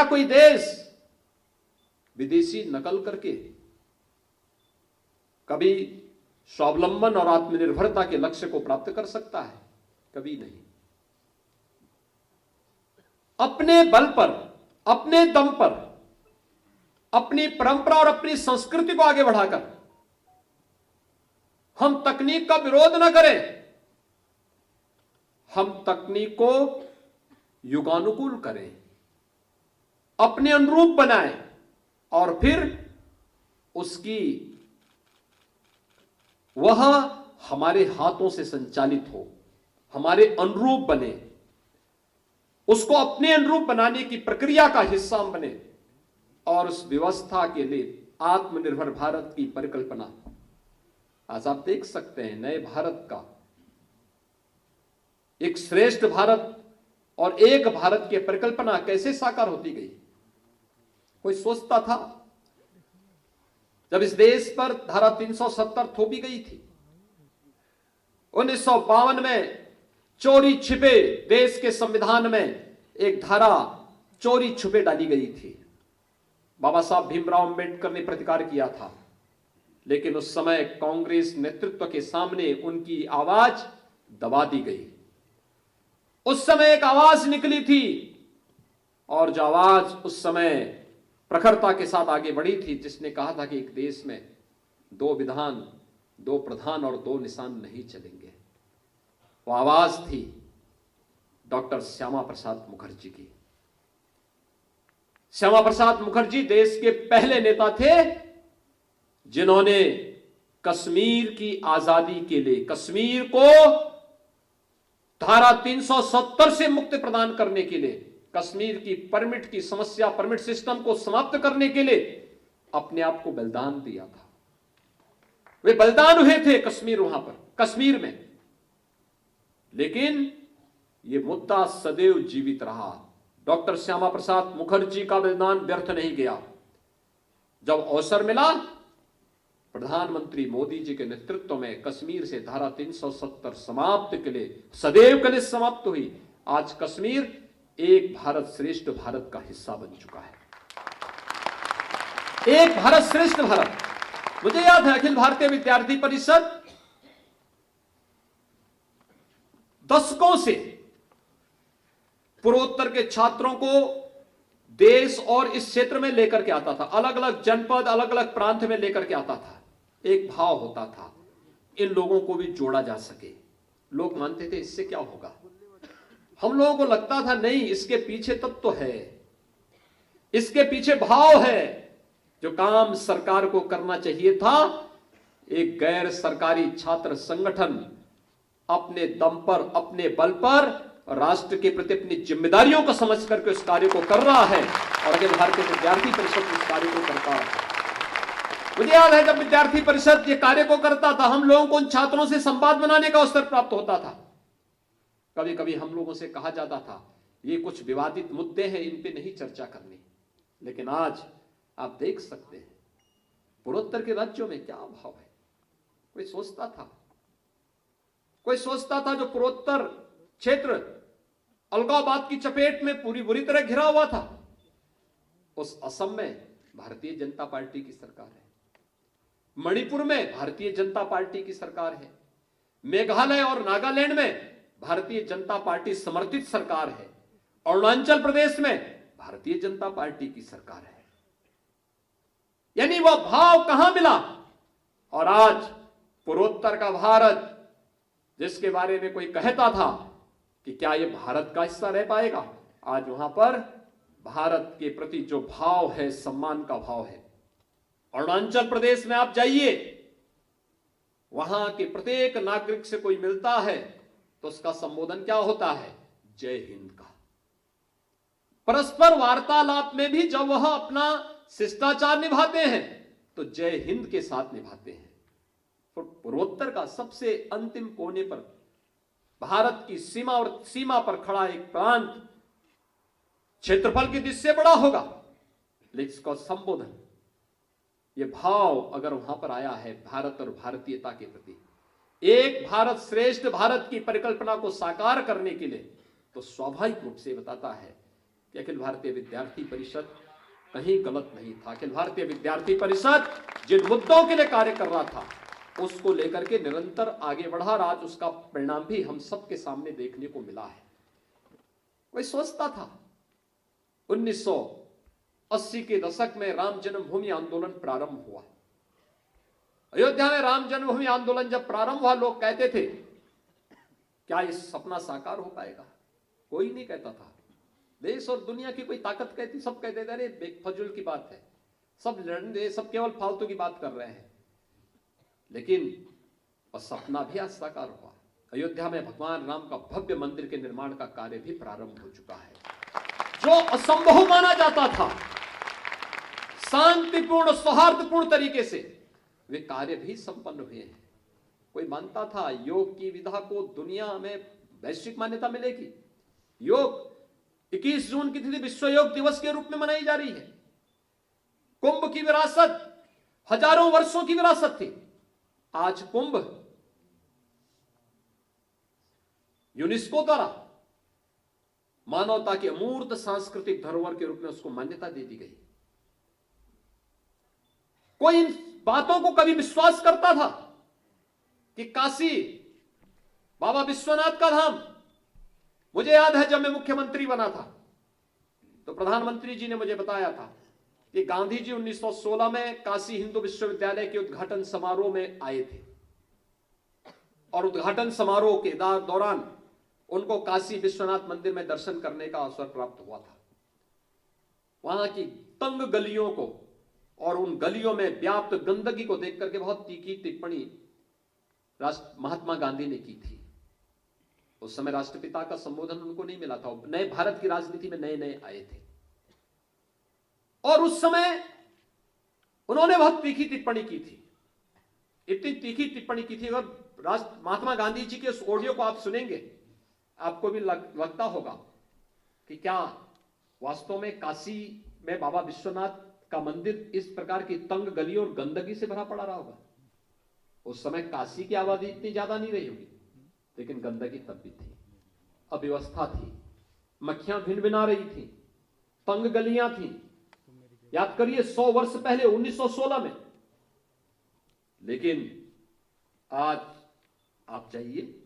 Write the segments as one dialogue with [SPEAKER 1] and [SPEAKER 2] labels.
[SPEAKER 1] क्या कोई देश विदेशी नकल करके कभी स्वावलंबन और आत्मनिर्भरता के लक्ष्य को प्राप्त कर सकता है? कभी नहीं। अपने बल पर, अपने दम पर, अपनी परंपरा और अपनी संस्कृति को आगे बढ़ाकर हम तकनीक का विरोध न करें, हम तकनीक को युगानुकूल करें, अपने अनुरूप बनाएं और फिर उसकी वह हमारे हाथों से संचालित हो, हमारे अनुरूप बने, उसको अपने अनुरूप बनाने की प्रक्रिया का हिस्सा हम बने और उस व्यवस्था के लिए आत्मनिर्भर भारत की परिकल्पना आज आप देख सकते हैं। नए भारत का एक श्रेष्ठ भारत और एक भारत की परिकल्पना कैसे साकार होती गई? कोई सोचता था जब इस देश पर धारा 370 थोपी गई थी 1952 में, चोरी छिपे देश के संविधान में एक धारा चोरी छुपे डाली गई थी। बाबा साहब भीमराव अंबेडकर ने प्रतिकार किया था, लेकिन उस समय कांग्रेस नेतृत्व के सामने उनकी आवाज दबा दी गई। उस समय एक आवाज निकली थी और जो आवाज उस समय प्रखरता के साथ आगे बढ़ी थी, जिसने कहा था कि एक देश में 2 विधान, 2 प्रधान और 2 निशान नहीं चलेंगे। वो आवाज थी डॉक्टर श्यामा प्रसाद मुखर्जी की। श्यामा प्रसाद मुखर्जी देश के पहले नेता थे जिन्होंने कश्मीर की आजादी के लिए, कश्मीर को धारा 370 से मुक्ति प्रदान करने के लिए, कश्मीर की परमिट की समस्या, परमिट सिस्टम को समाप्त करने के लिए अपने आप को बलिदान दिया था। वे बलिदान हुए थे कश्मीर, वहां पर कश्मीर में, लेकिन यह मुद्दा सदैव जीवित रहा। डॉक्टर श्यामा प्रसाद मुखर्जी का बलिदान व्यर्थ नहीं गया। जब अवसर मिला, प्रधानमंत्री मोदी जी के नेतृत्व में कश्मीर से धारा 370 समाप्त के लिए, सदैव के लिए समाप्त हुई। आज कश्मीर एक भारत श्रेष्ठ भारत का हिस्सा बन चुका है। एक भारत श्रेष्ठ भारत। मुझे याद है अखिल भारतीय विद्यार्थी परिषद दशकों से पूर्वोत्तर के छात्रों को देश और इस क्षेत्र में लेकर के आता था, अलग अलग जनपद, अलग अलग प्रांत में लेकर के आता था। एक भाव होता था इन लोगों को भी जोड़ा जा सके। लोग मानते थे इससे क्या होगा, हम लोगों को लगता था नहीं, इसके पीछे तत्व तो है, इसके पीछे भाव है। जो काम सरकार को करना चाहिए था, एक गैर सरकारी छात्र संगठन अपने दम पर, अपने बल पर राष्ट्र के प्रति अपनी जिम्मेदारियों को समझ करके उस कार्य को कर रहा है और अखिल भारतीय विद्यार्थी परिषद उस कार्य को करता है। मुझे याद है जब विद्यार्थी परिषद ये कार्य को करता था, हम लोगों को उन छात्रों से संवाद बनाने का अवसर प्राप्त होता था। कभी कभी हम लोगों से कहा जाता था ये कुछ विवादित मुद्दे हैं, इन पे नहीं चर्चा करनी। लेकिन आज आप देख सकते हैं पूर्वोत्तर के राज्यों में क्या भाव है। कोई सोचता था, कोई सोचता था जो पूर्वोत्तर क्षेत्र अलगाववाद की चपेट में पूरी बुरी तरह घिरा हुआ था, उस असम में भारतीय जनता पार्टी की सरकार है, मणिपुर में भारतीय जनता पार्टी की सरकार है, मेघालय और नागालैंड में भारतीय जनता पार्टी समर्थित सरकार है, अरुणाचल प्रदेश में भारतीय जनता पार्टी की सरकार है। यानी वह भाव कहां मिला? और आज पूर्वोत्तर का भारत, जिसके बारे में कोई कहता था कि क्या यह भारत का हिस्सा रह पाएगा, आज वहां पर भारत के प्रति जो भाव है, सम्मान का भाव है। अरुणाचल प्रदेश में आप जाइए, वहां के प्रत्येक नागरिक से कोई मिलता है तो उसका संबोधन क्या होता है? जय हिंद का। परस्पर वार्तालाप में भी जब वह अपना शिष्टाचार निभाते हैं तो जय हिंद के साथ निभाते हैं। पूर्वोत्तर का सबसे अंतिम कोने पर भारत की सीमा पर खड़ा एक प्रांत क्षेत्रफल की दृष्टि से बड़ा होगा, लेकिन इसका संबोधन, यह भाव अगर वहां पर आया है भारत और भारतीयता के प्रति, एक भारत श्रेष्ठ भारत की परिकल्पना को साकार करने के लिए, तो स्वाभाविक रूप से बताता है कि अखिल भारतीय विद्यार्थी परिषद कहीं गलत नहीं था। अखिल भारतीय विद्यार्थी परिषद जिन मुद्दों के लिए कार्य कर रहा था उसको लेकर के निरंतर आगे बढ़ा, और आज उसका परिणाम भी हम सबके सामने देखने को मिला है। कोई सोचता था 1980 के दशक में राम जन्मभूमि आंदोलन प्रारंभ हुआ। अयोध्या में राम जन्मभूमि आंदोलन जब प्रारंभ हुआ, लोग कहते थे क्या ये सपना साकार हो पाएगा? कोई नहीं कहता था। देश और दुनिया की कोई ताकत कहती, सब कहते थे अरे बेफजूल की बात है, सब लड़ने, सब केवल फालतू की बात कर रहे हैं। लेकिन वह सपना भी आज साकार हुआ। अयोध्या में भगवान राम का भव्य मंदिर के निर्माण का कार्य भी प्रारंभ हो चुका है। जो असंभव माना जाता था, शांतिपूर्ण सौहार्दपूर्ण तरीके से वे कार्य भी संपन्न हुए हैं। कोई मानता था योग की विधा को दुनिया में वैश्विक मान्यता मिलेगी। योग 21 जून की तिथि विश्व योग दिवस के रूप में मनाई जा रही है। कुंभ की विरासत हजारों वर्षों की विरासत थी। आज कुंभ यूनेस्को द्वारा मानवता के अमूर्त सांस्कृतिक धरोहर के रूप में उसको मान्यता दे दी गई। कोई इन बातों को कभी विश्वास करता था कि काशी बाबा विश्वनाथ का धाम, मुझे याद है जब मैं मुख्यमंत्री बना था तो प्रधानमंत्री जी ने मुझे बताया था कि गांधी जी 1916 में काशी हिंदू विश्वविद्यालय के उद्घाटन समारोह में आए थे, और उद्घाटन समारोह के दौरान उनको काशी विश्वनाथ मंदिर में दर्शन करने का अवसर प्राप्त हुआ था। वहां की तंग गलियों को और उन गलियों में व्याप्त गंदगी को देख करके बहुत तीखी टिप्पणी महात्मा गांधी ने की थी। उस समय राष्ट्रपिता का संबोधन उनको नहीं मिला था, नए भारत की राजनीति में नए नए आए थे, और उस समय उन्होंने बहुत तीखी टिप्पणी की थी। इतनी तीखी टिप्पणी की थी, अगर महात्मा गांधी जी के उस ऑडियो को आप सुनेंगे आपको भी लगता होगा कि क्या वास्तव में काशी में बाबा विश्वनाथ का मंदिर इस प्रकार की तंग गलियों और गंदगी से भरा पड़ा रहा होगा। उस समय काशी की आबादी इतनी ज्यादा नहीं रही होगी, लेकिन गंदगी तब भी थी, अव्यवस्था थी, मक्खियां भिन भिना रही थी, तंग गलियां थी। याद करिए 100 वर्ष पहले 1916 में। लेकिन आज आप जाइए,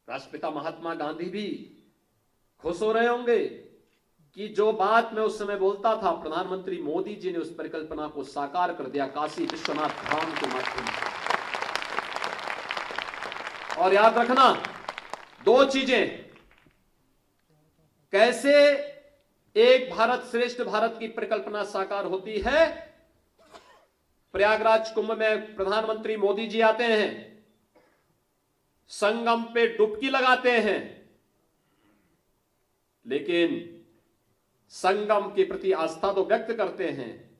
[SPEAKER 1] राष्ट्रपिता महात्मा गांधी भी खुश हो रहे होंगे कि जो बात मैं उस समय बोलता था, प्रधानमंत्री मोदी जी ने उस परिकल्पना को साकार कर दिया काशी विश्वनाथ धाम के माध्यम से। और याद रखना दो चीजें, कैसे एक भारत श्रेष्ठ भारत की परिकल्पना साकार होती है। प्रयागराज कुंभ में प्रधानमंत्री मोदी जी आते हैं, संगम पे डुबकी लगाते हैं, लेकिन संगम के प्रति आस्था तो व्यक्त करते हैं,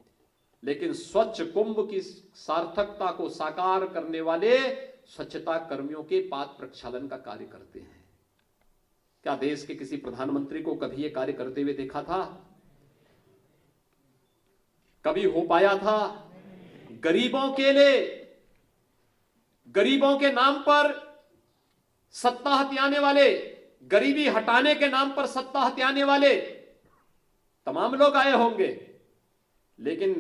[SPEAKER 1] लेकिन स्वच्छ कुंभ की सार्थकता को साकार करने वाले स्वच्छता कर्मियों के पाद प्रक्षालन का कार्य करते हैं। क्या देश के किसी प्रधानमंत्री को कभी यह कार्य करते हुए देखा था? कभी हो पाया था? गरीबों के लिए, गरीबों के नाम पर सत्ता हथियाने वाले, गरीबी हटाने के नाम पर सत्ता हथियाने वाले तमाम लोग आए होंगे, लेकिन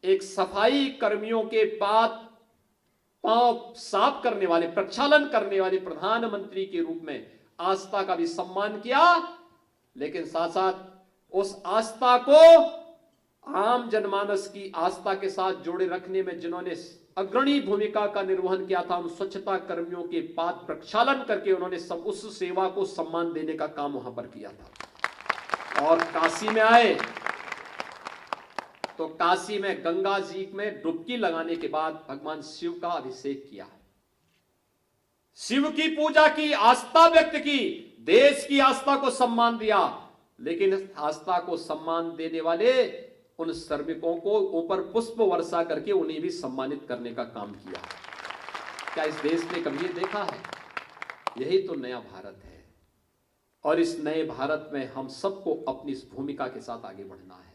[SPEAKER 1] एक सफाई कर्मियों के पांव साफ करने वाले, प्रक्षालन करने वाले प्रधानमंत्री के रूप में आस्था का भी सम्मान किया, लेकिन साथ साथ उस आस्था को आम जनमानस की आस्था के साथ जोड़े रखने में जिन्होंने अग्रणी भूमिका का निर्वहन किया था, उन स्वच्छता कर्मियों के पाद प्रक्षालन करके उन्होंने सब उस सेवा को सम्मान देने का काम वहां पर किया था। और काशी में आए तो काशी में गंगा जी में डुबकी लगाने के बाद भगवान शिव का अभिषेक किया, शिव की पूजा की, आस्था व्यक्त की, देश की आस्था को सम्मान दिया, लेकिन आस्था को सम्मान देने वाले उन श्रमिकों को ऊपर पुष्प वर्षा करके उन्हें भी सम्मानित करने का काम किया। क्या इस देश ने कभी ये देखा है? यही तो नया भारत है, और इस नए भारत में हम सबको अपनी इस भूमिका के साथ आगे बढ़ना है।